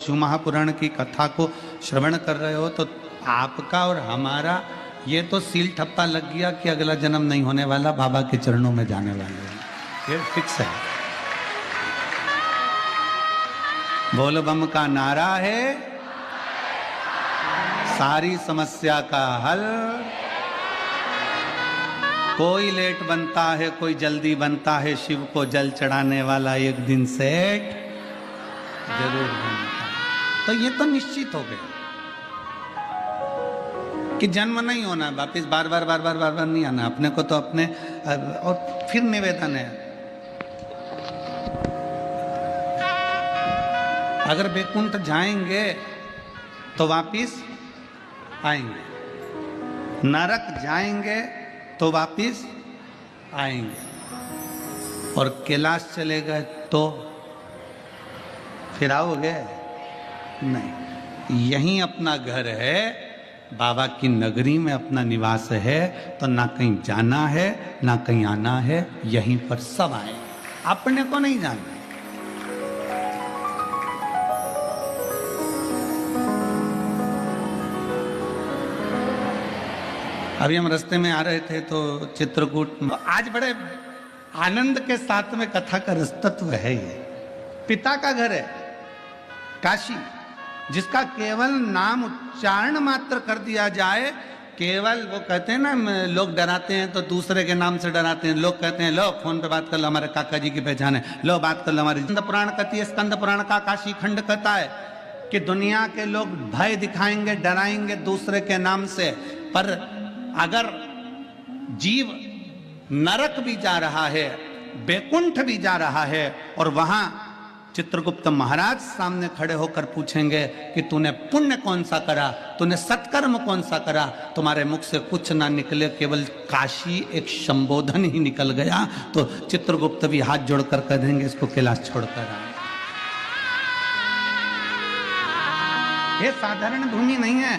शिव महापुराण की कथा को श्रवण कर रहे हो तो आपका और हमारा ये तो सील ठप्पा लग गया कि अगला जन्म नहीं होने वाला, बाबा के चरणों में जाने वाले हैं, ये फिक्स है। बोल बम का नारा है, सारी समस्या का हल। कोई लेट बनता है, कोई जल्दी बनता है, शिव को जल चढ़ाने वाला एक दिन सेठ जरूर बनता है। तो ये तो निश्चित हो गया कि जन्म नहीं होना, वापिस बार बार बार बार बार बार नहीं आना अपने को। तो अपने और फिर निवेदन है, अगर बैकुंठ जाएंगे तो वापिस आएंगे, नरक जाएंगे तो वापिस आएंगे, और कैलाश चले गए तो फिर आओगे नहीं। यहीं अपना घर है, बाबा की नगरी में अपना निवास है, तो ना कहीं जाना है ना कहीं आना है, यहीं पर सब आए, अपने को नहीं जाना। अभी हम रास्ते में आ रहे थे तो चित्रकूट, आज बड़े आनंद के साथ में कथा का रसतत्व है। ये पिता का घर है काशी, जिसका केवल नाम उच्चारण मात्र कर दिया जाए, केवल वो कहते हैं ना, लोग डराते हैं तो दूसरे के नाम से डराते हैं। लोग कहते हैं लो फोन पे बात कर लो, हमारे काका जी की पहचान है, लो बात कर लो हमारी। स्कंद पुराण कहती है, स्कंद पुराण का काशी खंड कहता है कि दुनिया के लोग भय दिखाएंगे, डराएंगे दूसरे के नाम से, पर अगर जीव नरक भी जा रहा है, बैकुंठ भी जा रहा है, और वहां चित्रगुप्त महाराज सामने खड़े होकर पूछेंगे कि तूने पुण्य कौन सा करा, तूने सत्कर्म कौन सा करा, तुम्हारे मुख से कुछ ना निकले, केवल काशी एक संबोधन ही निकल गया, तो चित्रगुप्त भी हाथ जोड़कर कह देंगे इसको कैलाश छोड़कर आ। ये साधारण भूमि नहीं है,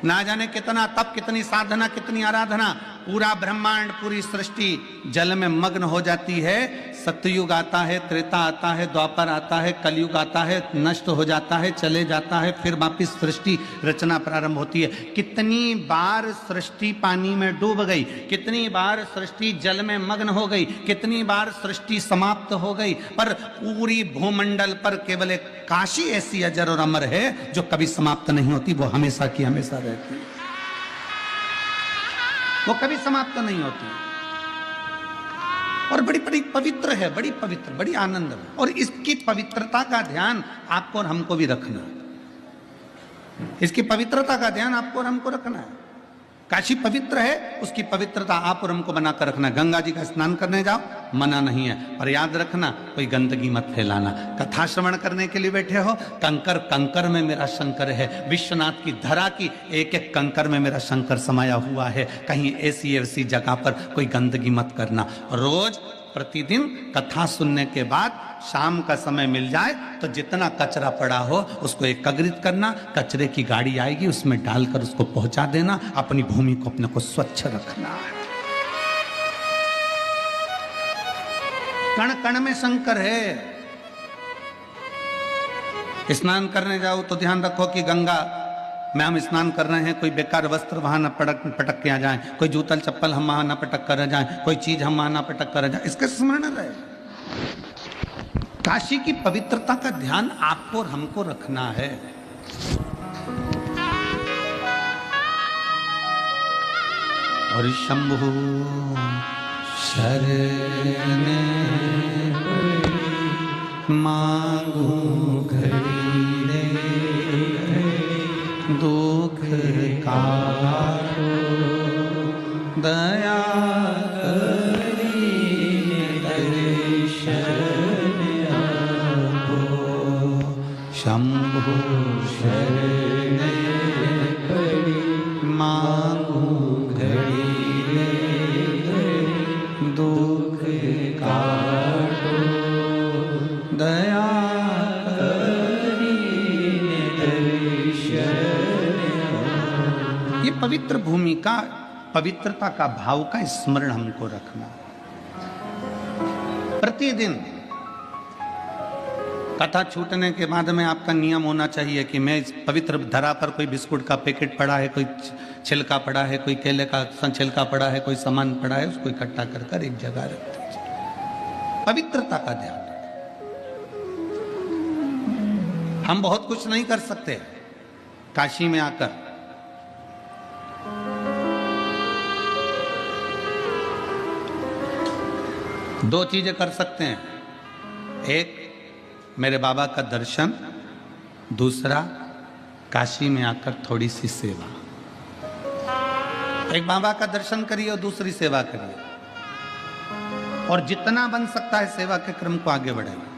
ना जाने कितना तप, कितनी साधना, कितनी आराधना, पूरा ब्रह्मांड, पूरी सृष्टि जल में मग्न हो जाती है। सतयुग आता है, त्रेता आता है, द्वापर आता है, कलयुग आता है, नष्ट हो जाता है, चले जाता है, फिर वापिस सृष्टि रचना प्रारंभ होती है। कितनी बार सृष्टि पानी में डूब गई, कितनी बार सृष्टि जल में मग्न हो गई, कितनी बार सृष्टि समाप्त हो गई, पर पूरी भूमंडल पर केवल एक काशी ऐसी अजर और अमर है जो कभी समाप्त नहीं होती, वो हमेशा की हमेशा रहती है, वो कभी समाप्त नहीं होती, और बड़ी बड़ी पवित्र है, बड़ी पवित्र, बड़ी आनंद है। और इसकी पवित्रता का ध्यान आपको और हमको भी रखना है, इसकी पवित्रता का ध्यान आपको और हमको रखना है। काशी पवित्र है, उसकी पवित्रता आप और हमको बनाकर रखना। गंगा जी का स्नान करने जाओ, मना नहीं है, पर याद रखना कोई गंदगी मत फैलाना। कथा श्रवण करने के लिए बैठे हो, कंकर कंकर में मेरा शंकर है, विश्वनाथ की धरा की एक एक कंकर में मेरा शंकर समाया हुआ है, कहीं ऐसी ऐसी जगह पर कोई गंदगी मत करना। रोज प्रतिदिन कथा सुनने के बाद शाम का समय मिल जाए तो जितना कचरा पड़ा हो उसको एकत्रित करना, कचरे की गाड़ी आएगी उसमें डालकर उसको पहुंचा देना, अपनी भूमि को अपने को स्वच्छ रखना है। कण कण में शंकर है। स्नान करने जाओ तो ध्यान रखो कि गंगा में हम स्नान कर रहे हैं, कोई बेकार वस्त्र वहां न पटक के आ जाए, कोई जूतल चप्पल हम वहां न पटक कर जाए, कोई चीज हम वहां न पटक कर जाए, इसका स्मरण रहे। काशी की पवित्रता का ध्यान आपको और हमको रखना है। और शंभु शरण मांगू घड़ी रे, दुख काटो दया शंभु शरण मांगू घड़ी दुख काटो दया ये पवित्र भूमि का, पवित्रता का भाव का स्मरण हमको रखना। प्रतिदिन कथा छूटने के बाद में आपका नियम होना चाहिए कि मैं इस पवित्र धरा पर कोई बिस्कुट का पैकेट पड़ा है, कोई छिलका पड़ा है, कोई केले का छिलका पड़ा है, कोई सामान पड़ा है, उसको इकट्ठा कर कर एक जगह रख दीजिए। पवित्रता का ध्यान रखें। हम बहुत कुछ नहीं कर सकते काशी में आकर, दो चीजें कर सकते हैं, एक मेरे बाबा का दर्शन, दूसरा काशी में आकर थोड़ी सी सेवा। एक बाबा का दर्शन करिए और दूसरी सेवा करिए, और जितना बन सकता है सेवा के क्रम को आगे बढ़ाइए।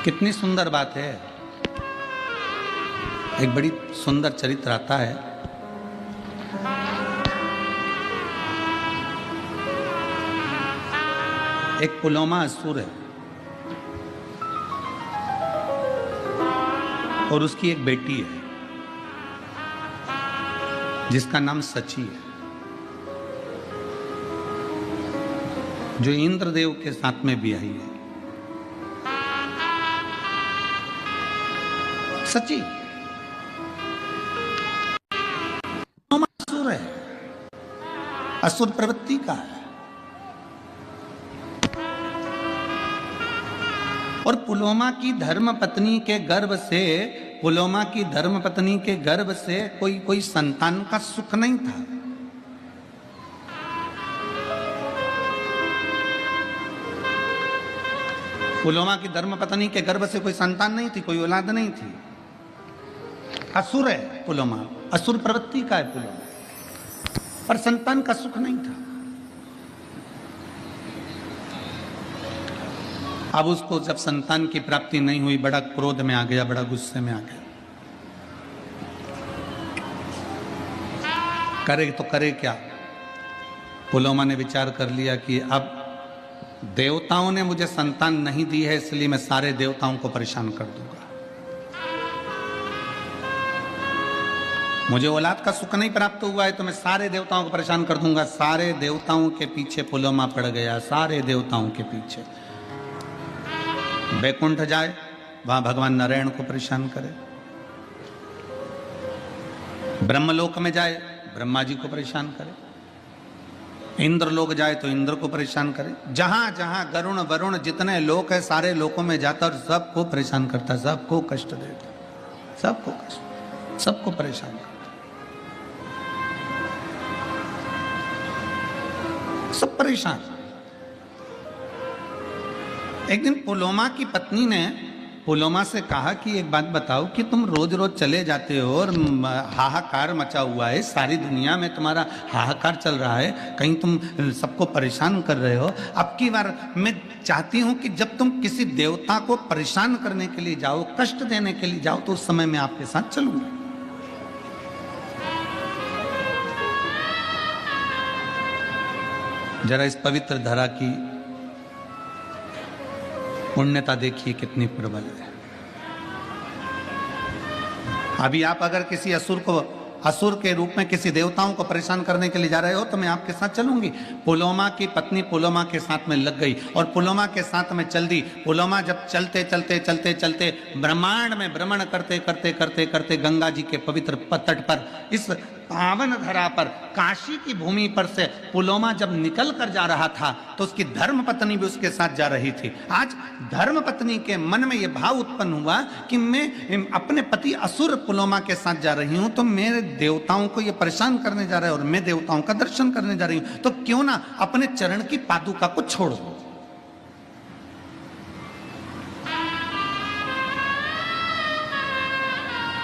कितनी सुंदर बात है। एक बड़ी सुंदर चरित्र आता है। एक पुलोमा असुर है और उसकी एक बेटी है जिसका नाम सची है, जो इंद्रदेव के साथ में भी आई है। सची असुर है, असुर प्रवृत्ति का है, और पुलोमा की धर्म पत्नी के गर्भ से, पुलोमा की धर्म पत्नी के गर्भ से कोई संतान का सुख नहीं था। पुलोमा की धर्म पत्नी के गर्भ से कोई संतान नहीं थी, कोई औलाद नहीं थी। असुर है पुलोमा, असुर प्रवृत्ति का है पुलोमा, पर संतान का सुख नहीं था। अब उसको जब संतान की प्राप्ति नहीं हुई, बड़ा क्रोध में आ गया, बड़ा गुस्से में आ गया। करे तो करे क्या? पुलोमा ने विचार कर लिया कि अब देवताओं ने मुझे संतान नहीं दी है, इसलिए मैं सारे देवताओं को परेशान कर दूंगा। मुझे औलाद का सुख नहीं प्राप्त हुआ है तो मैं सारे देवताओं को परेशान कर दूंगा। सारे देवताओं के पीछे पुलोमा पड़ गया, सारे देवताओं के पीछे। बैकुंठ जाए, वहां भगवान नारायण को परेशान करे। ब्रह्मलोक में जाए, ब्रह्मा जी को परेशान करे। इंद्र लोक जाए तो इंद्र को परेशान करे। जहां जहां गरुण वरुण जितने लोक है, सारे लोकों में जाता और सबको परेशान करता, सबको कष्ट देता, सबको कष्ट, सबको परेशान करता, सब परेशान। एक दिन पुलोमा की पत्नी ने पुलोमा से कहा कि एक बात बताओ कि तुम रोज रोज चले जाते हो और हाहाकार मचा हुआ है, सारी दुनिया में तुम्हारा हाहाकार चल रहा है, कहीं तुम सबको परेशान कर रहे हो। अब की बार मैं चाहती हूं कि जब तुम किसी देवता को परेशान करने के लिए जाओ, कष्ट देने के लिए जाओ, तो उस समय मैं आपके साथ चलूंगा। जरा इस पवित्र धरा की पुण्यता देखिए कितनी प्रबल है। अभी आप अगर किसी असुर के रूप में किसी देवताओं को परेशान करने के लिए जा रहे हो तो मैं आपके साथ चलूंगी। पुलोमा की पत्नी पुलोमा के साथ में लग गई और पुलोमा के साथ में चल दी। पुलोमा जब चलते चलते चलते चलते ब्रह्मांड में भ्रमण करते करते करते करते गंगा जी के पवित्र तट पर, इस पावन धरा पर, काशी की भूमि पर से पुलोमा जब निकल कर जा रहा था तो उसकी धर्म पत्नी भी उसके साथ जा रही थी। आज धर्म पत्नी के मन में यह भाव उत्पन्न हुआ कि मैं अपने पति असुर पुलोमा के साथ जा रही हूं, तो मेरे देवताओं को ये परेशान करने जा रहे हैं और मैं देवताओं का दर्शन करने जा रही हूं, तो क्यों ना अपने चरण की पादुका को छोड़ दो।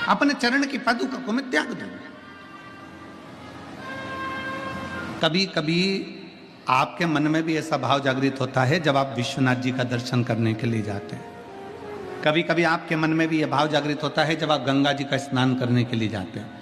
अपने चरण की पादुका को मैं त्याग दूं। कभी कभी आपके मन में भी ऐसा भाव जागृत होता है जब आप विश्वनाथ जी का दर्शन करने के लिए जाते हैं। कभी कभी आपके मन में भी यह भाव जागृत होता है जब आप गंगा जी का स्नान करने के लिए जाते हैं।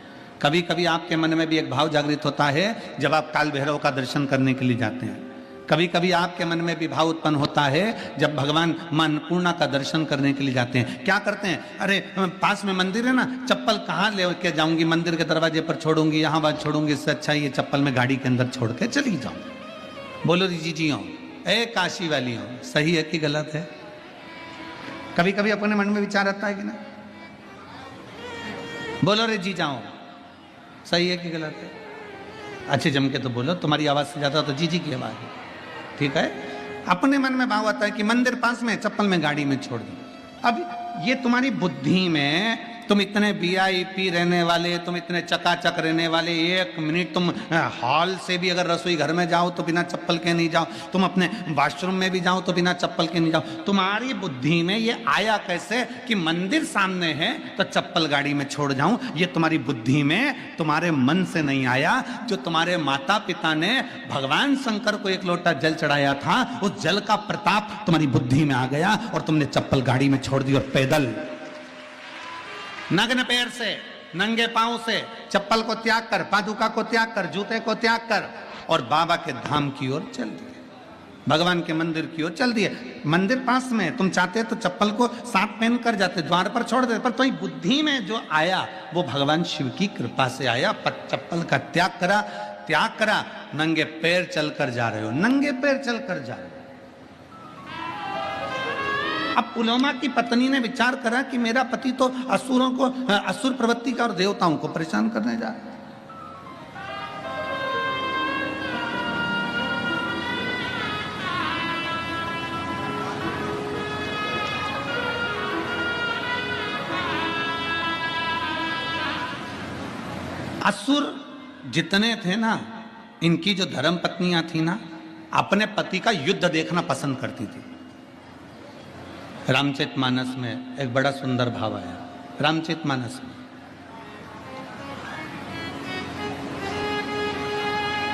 कभी कभी आपके मन में भी एक भाव जागृत होता है जब आप काल भैरव का दर्शन करने के लिए जाते हैं। कभी कभी आपके मन में भी भाव उत्पन्न होता है जब भगवान मां अन्नपूर्णा का दर्शन करने के लिए जाते हैं। क्या करते हैं? अरे पास में मंदिर है ना, चप्पल कहाँ लेके जाऊंगी, मंदिर के दरवाजे पर छोड़ूंगी, यहाँ बात छोड़ूंगी, इससे अच्छा ये चप्पल में गाड़ी के अंदर छोड़ के चली जाऊं। बोलो जी जी हाँ, ए काशी वाली हो, सही है कि गलत है? कभी कभी अपने मन में विचार आता है कि ना? बोलो रे जी जाओ, सही है कि गलत है? अच्छे जम के तो बोलो, तुम्हारी आवाज से ज्यादा तो जी जी की आवाज है, ठीक है? अपने मन में भाव आता है कि मंदिर पास में, चप्पल में गाड़ी में छोड़ दी। अब ये तुम्हारी बुद्धि में, तुम इतने वीआईपी रहने वाले, तुम इतने चकाचक रहने वाले, एक मिनट तुम हॉल से भी अगर रसोई घर में जाओ तो बिना चप्पल के नहीं जाओ, तुम अपने वॉशरूम में भी जाओ तो बिना चप्पल के नहीं जाओ। तुम्हारी बुद्धि में ये आया कैसे कि मंदिर सामने है तो चप्पल गाड़ी में छोड़ जाऊं? ये तुम्हारी बुद्धि में, तुम्हारे मन से नहीं आया। जो तुम्हारे माता पिता ने भगवान शंकर को एक लोटा जल चढ़ाया था, उस जल का प्रताप तुम्हारी बुद्धि में आ गया और तुमने चप्पल गाड़ी में छोड़ दी और पैदल नग्न पैर से, नंगे पांव से, चप्पल को त्याग कर, पादुका को त्याग कर, जूते को त्याग कर और बाबा के धाम की ओर चल दिए, भगवान के मंदिर की ओर चल दिए। मंदिर पास में, तुम चाहते तो चप्पल को साथ पहन कर जाते, द्वार पर छोड़ देते, पर तुम्हारी बुद्धि में जो आया वो भगवान शिव की कृपा से आया। पर चप्पल का त्याग करा, नंगे पैर चलकर जा रहे हो, नंगे पैर चलकर जा रहे हो। अब पुलोमा की पत्नी ने विचार करा कि मेरा पति तो असुरों को, असुर प्रवृत्ति का और देवताओं को परेशान करने जा रहा है। असुर जितने थे ना, इनकी जो धर्म पत्नियां थी ना, अपने पति का युद्ध देखना पसंद करती थी। रामचरितमानस में एक बड़ा सुंदर भाव आया। रामचरितमानस में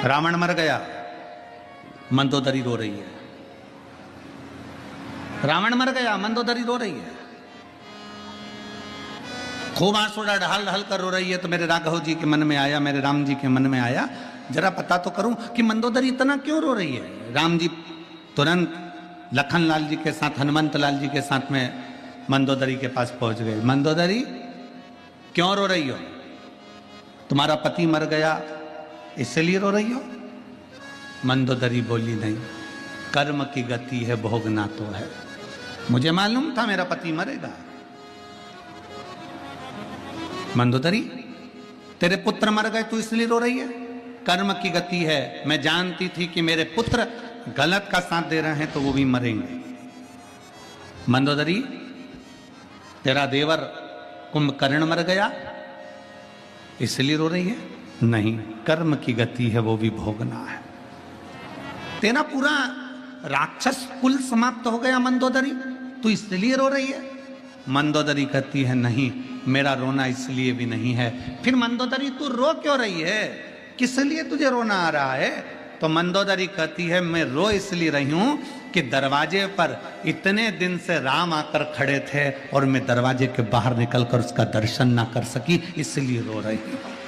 रावण मर गया, मंदोदरी रो रही है। रावण मर गया, मंदोदरी रो रही है, खूब आंसू ढाल ढाल कर रो रही है। तो मेरे राघव जी के मन में आया, मेरे राम जी के मन में आया, जरा पता तो करूं कि मंदोदरी इतना क्यों रो रही है। राम जी तुरंत लखन लाल जी के साथ, हनुमंत लाल जी के साथ में मंदोदरी के पास पहुंच गए। मंदोदरी क्यों रो रही हो? तुम्हारा पति मर गया इसलिए रो रही हो? मंदोदरी बोली नहीं, कर्म की गति है, भोगना तो है। मुझे मालूम था मेरा पति मरेगा। मंदोदरी, तेरे पुत्र मर गए तू इसलिए रो रही है? कर्म की गति है, मैं जानती थी कि मेरे पुत्र गलत का साथ दे रहे हैं तो वो भी मरेंगे। मंदोदरी, तेरा देवर कुंभकर्ण मर गया इसलिए रो रही है? नहीं, कर्म की गति है, वो भी भोगना है। तेरा पूरा राक्षस कुल समाप्त हो गया मंदोदरी, तू इसलिए रो रही है? मंदोदरी कहती है नहीं, मेरा रोना इसलिए भी नहीं है। फिर मंदोदरी तू रो क्यों रही है? किस लिए तुझे रोना आ रहा है? तो मंदोदरी कहती है मैं रो इसलिए रही हूं कि दरवाजे पर इतने दिन से राम आकर खड़े थे और मैं दरवाजे के बाहर निकलकर उसका दर्शन ना कर सकी, इसलिए रो रही हूं।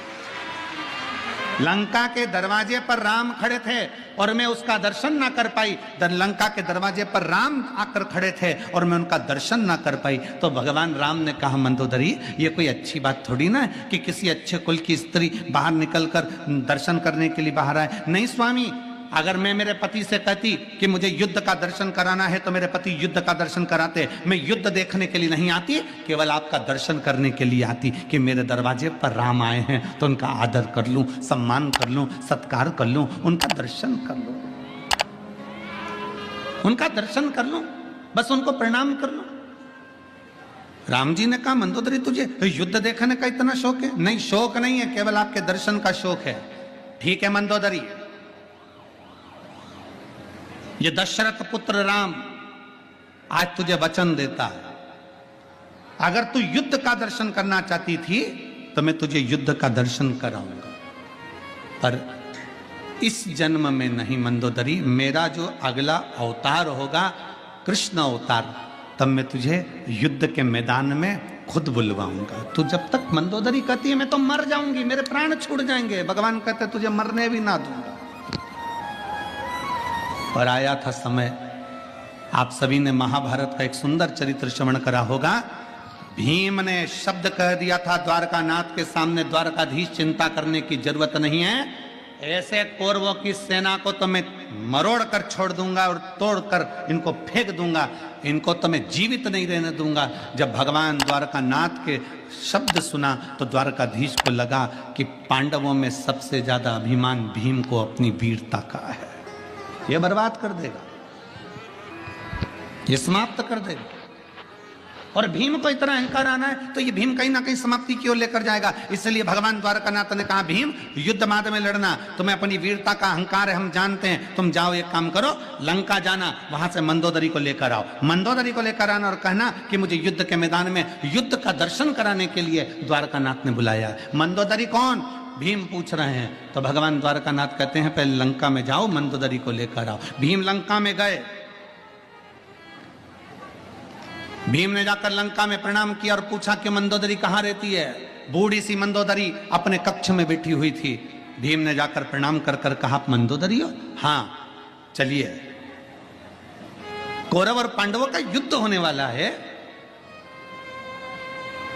लंका के दरवाजे पर राम खड़े थे और मैं उसका दर्शन ना कर पाई। लंका के दरवाजे पर राम आकर खड़े थे और मैं उनका दर्शन ना कर पाई। तो भगवान राम ने कहा मंदोदरी, ये कोई अच्छी बात थोड़ी ना है कि किसी अच्छे कुल की स्त्री बाहर निकलकर दर्शन करने के लिए बाहर आए। नहीं स्वामी, अगर मैं मेरे पति से कहती कि मुझे युद्ध का दर्शन कराना है तो मेरे पति युद्ध का दर्शन कराते। मैं युद्ध देखने के लिए नहीं आती, केवल आपका दर्शन करने के लिए आती कि मेरे दरवाजे पर राम आए हैं तो उनका आदर कर लूं, सम्मान कर लूं, सत्कार कर लूं, उनका दर्शन कर लूं, उनका दर्शन कर लूं, बस उनको प्रणाम कर लूं। राम जी ने कहा मंदोदरी तुझे युद्ध देखने का इतना शौक है? नहीं, शौक नहीं है, केवल आपके दर्शन का शौक है। ठीक है मंदोदरी, ये दशरथ पुत्र राम आज तुझे वचन देता है, अगर तू युद्ध का दर्शन करना चाहती थी तो मैं तुझे युद्ध का दर्शन कराऊंगा, पर इस जन्म में नहीं मंदोदरी। मेरा जो अगला अवतार होगा कृष्ण अवतार, तब मैं तुझे युद्ध के मैदान में खुद बुलवाऊंगा। तू जब तक मंदोदरी कहती है मैं तो मर जाऊंगी, मेरे प्राण छूट जाएंगे, भगवान कहते तुझे मरने भी ना दूंगा। और आया था समय, आप सभी ने महाभारत का एक सुंदर चरित्र श्रवण करा होगा। भीम ने शब्द कह दिया था द्वारकानाथ के सामने, द्वारकाधीश चिंता करने की जरूरत नहीं है, ऐसे कौरवों की सेना को तो मैं मरोड़ कर छोड़ दूंगा और तोड़ कर इनको फेंक दूंगा, इनको तो मैं जीवित नहीं रहने दूंगा। जब भगवान द्वारकानाथ के शब्द सुना तो द्वारकाधीश को लगा कि पांडवों में सबसे ज्यादा अभिमान भीम को अपनी वीरता का है, यह बर्बाद कर देगा, ये समाप्त कर देगा। और भीम को इतना अहंकार आना है तो ये भीम कहीं ना कहीं समाप्ति की ओर लेकर जाएगा। इसलिए भगवान द्वारकानाथ ने कहा, भीम युद्ध मार्ग में लड़ना, तुम्हें अपनी वीरता का अहंकार है, हम जानते हैं। तुम जाओ, एक काम करो, लंका जाना, वहां से मंदोदरी को लेकर आओ। मंदोदरी को लेकर आना और कहना कि मुझे युद्ध के मैदान में युद्ध का दर्शन कराने के लिए द्वारकानाथ ने बुलाया। मंदोदरी कौन? भीम पूछ रहे हैं। तो भगवान द्वारकानाथ कहते हैं, पहले लंका में जाओ, मंदोदरी को लेकर आओ। भीम लंका में गए। भीम ने जाकर लंका में प्रणाम किया और पूछा कि मंदोदरी कहां रहती है। बूढ़ी सी मंदोदरी अपने कक्ष में बैठी हुई थी। भीम ने जाकर प्रणाम कर कर कहा, आप मंदोदरी हो? हाँ, चलिए, कौरव और पांडवों का युद्ध होने वाला है,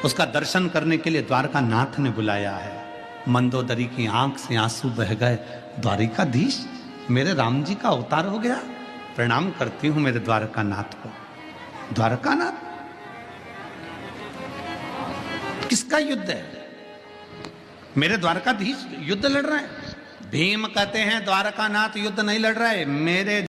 उसका दर्शन करने के लिए द्वारकानाथ ने बुलाया है। मंदोदरी की आंख से आंसू बह गए। द्वारिकाधीश, मेरे राम जी का अवतार हो गया, प्रणाम करती हूं मेरे द्वारकानाथ को। द्वारकानाथ? किसका युद्ध है? मेरे द्वारकाधीश युद्ध लड़ रहे हैं। भीम कहते हैं, द्वारकानाथ युद्ध नहीं लड़ रहे, मेरे